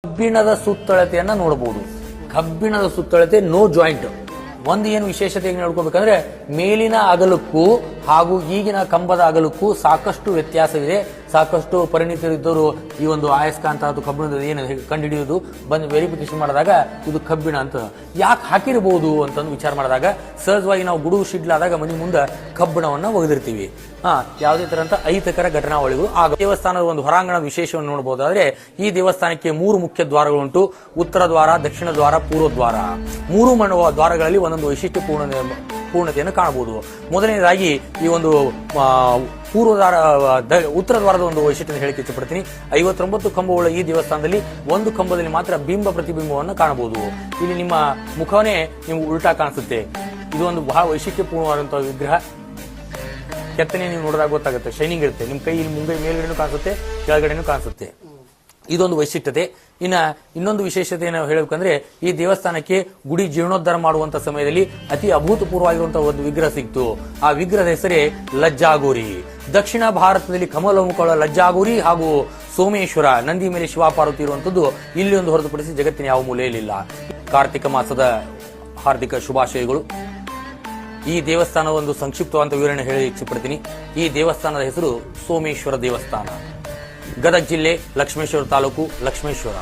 ಕಬ್ಬಿಣದ ಸುತ್ತಳತೆಯನ್ನ ನೋಡಬಹುದು. ಕಬ್ಬಿಣದ ಸುತ್ತಳತೆ ನೋ ಜಾಯಿಂಟ್. ಒಂದು ಏನು ವಿಶೇಷತೆ ನೋಡ್ಕೋಬೇಕಂದ್ರೆ ಮೇಲಿನ ಅಗಲಕ್ಕೂ ಹಾಗೂ ಈಗಿನ ಕಂಬದ ಅಗಲಕ್ಕೂ ಸಾಕಷ್ಟು ವ್ಯತ್ಯಾಸವಿದೆ. ಸಾಕಷ್ಟು ಪರಿಣಿತರಿದ್ದವರು ಈ ಒಂದು ಆಯಸ್ಕಾಂತ ಅಥವಾ ಕಬ್ಬಿಣದ ಏನು ಕಂಡುಹಿಡಿಯುವುದು ಬಂದು ವೆರಿಫಿಕೇಶನ್ ಮಾಡಿದಾಗ ಇದು ಕಬ್ಬಿಣ ಅಂತ ಯಾಕೆ ಹಾಕಿರಬಹುದು ಅಂತಂದು ವಿಚಾರ ಮಾಡಿದಾಗ ಸಹಜವಾಗಿ ನಾವು ಗುಡುಗು ಶಿಡ್ಲಾದಾಗ ಮನೆ ಮುಂದೆ ಕಬ್ಬಿಣವನ್ನ ಒಗೆದಿರ್ತೀವಿ. ಯಾವುದೇ ತರಂತ ಅಹಿತಕರ ಘಟನಾವಳಿಗಳು ಆಗ ದೇವಸ್ಥಾನದ ಒಂದು ಹೊರಾಂಗಣ ವಿಶೇಷವನ್ನು ನೋಡಬಹುದಾದ್ರೆ ಈ ದೇವಸ್ಥಾನಕ್ಕೆ 3 ಮುಖ್ಯ ದ್ವಾರಗಳುಂಟು. ಉತ್ತರ ದ್ವಾರ, ದಕ್ಷಿಣ ದ್ವಾರ, ಪೂರ್ವ ದ್ವಾರ. 3 ದ್ವಾರಗಳಲ್ಲಿ ಒಂದೊಂದು ವೈಶಿಷ್ಟ್ಯ ಪೂರ್ಣತೆಯನ್ನು ಕಾಣಬಹುದು. ಮೊದಲನೇದಾಗಿ ಈ ಒಂದು ಉತ್ತರ ದ್ವಾರದ ಒಂದು ವೈಶಿಷ್ಟ್ಯ ಹೇಳಿಕೆ ಇಷ್ಟಪಡ್ತೀನಿ. 59 ಕಂಬಗಳ ಈ ದೇವಸ್ಥಾನದಲ್ಲಿ ಒಂದು ಕಂಬದಲ್ಲಿ ಮಾತ್ರ ಬಿಂಬ ಪ್ರತಿಬಿಂಬವನ್ನು ಕಾಣಬಹುದು. ಇಲ್ಲಿ ನಿಮ್ಮ ಮುಖವನ್ನೇ ನಿಮ್ಗೆ ಉಲ್ಟಾ ಕಾಣಿಸುತ್ತೆ. ಇದು ಒಂದು ಬಹಳ ವೈಶಿಷ್ಟ್ಯಪೂರ್ಣವಾದಂತಹ ವಿಗ್ರಹ. ಕೆತ್ತನೆ ನೀವು ನೋಡಿದಾಗ ಗೊತ್ತಾಗುತ್ತೆ, ಶೈನಿಂಗ್ ಇರುತ್ತೆ. ನಿಮ್ ಕೈ ಇಲ್ಲಿ ಮುಂಗೈ ಮೇಲ್ಗಡೆನೂ ಕಾಣಿಸುತ್ತೆ, ಕೆಳಗಡೆನೂ ಕಾಣಿಸುತ್ತೆ. ಇದೊಂದು ವೈಶಿಷ್ಟ್ಯತೆ. ಇನ್ನೊಂದು ವಿಶೇಷತೆ ನಾವು ಹೇಳಬೇಕಂದ್ರೆ ಈ ದೇವಸ್ಥಾನಕ್ಕೆ ಗುಡಿ ಜೀರ್ಣೋದ್ಧಾರ ಮಾಡುವಂತ ಸಮಯದಲ್ಲಿ ಅತಿ ಅಭೂತಪೂರ್ವವಾಗಿರುವಂತಹ ಒಂದು ವಿಗ್ರಹ ಸಿಕ್ತು. ಆ ವಿಗ್ರಹದ ಹೆಸರೇ ಲಜ್ಜಾಗೋರಿ. ದಕ್ಷಿಣ ಭಾರತದಲ್ಲಿ ಕಮಲಮುಖಳ ಲಜ್ಜಾಗೋರಿ ಹಾಗೂ ಸೋಮೇಶ್ವರ ನಂದಿ ಮೇಲೆ ಶಿವಪಾರ್ವತಿ ಇರುವಂತದ್ದು ಇಲ್ಲಿ ಒಂದು ಹೊರತುಪಡಿಸಿ ಜಗತ್ತಿನ ಯಾವ ಮೂಲೆಯಲ್ಲಿಲ್ಲ. ಕಾರ್ತಿಕ ಮಾಸದ ಹಾರ್ದಿಕ ಶುಭಾಶಯಗಳು. ಈ ದೇವಸ್ಥಾನದ ಒಂದು ಸಂಕ್ಷಿಪ್ತವಾದ ವಿವರಣೆ ಹೇಳಿ ಇಚ್ಛೆಪಡ್ತೀನಿ. ಈ ದೇವಸ್ಥಾನದ ಹೆಸರು ಸೋಮೇಶ್ವರ ದೇವಸ್ಥಾನ. ಗದಗ ಜಿಲ್ಲೆ, ಲಕ್ಷ್ಮೇಶ್ವರ ತಾಲೂಕು, ಲಕ್ಷ್ಮೇಶ್ವರ.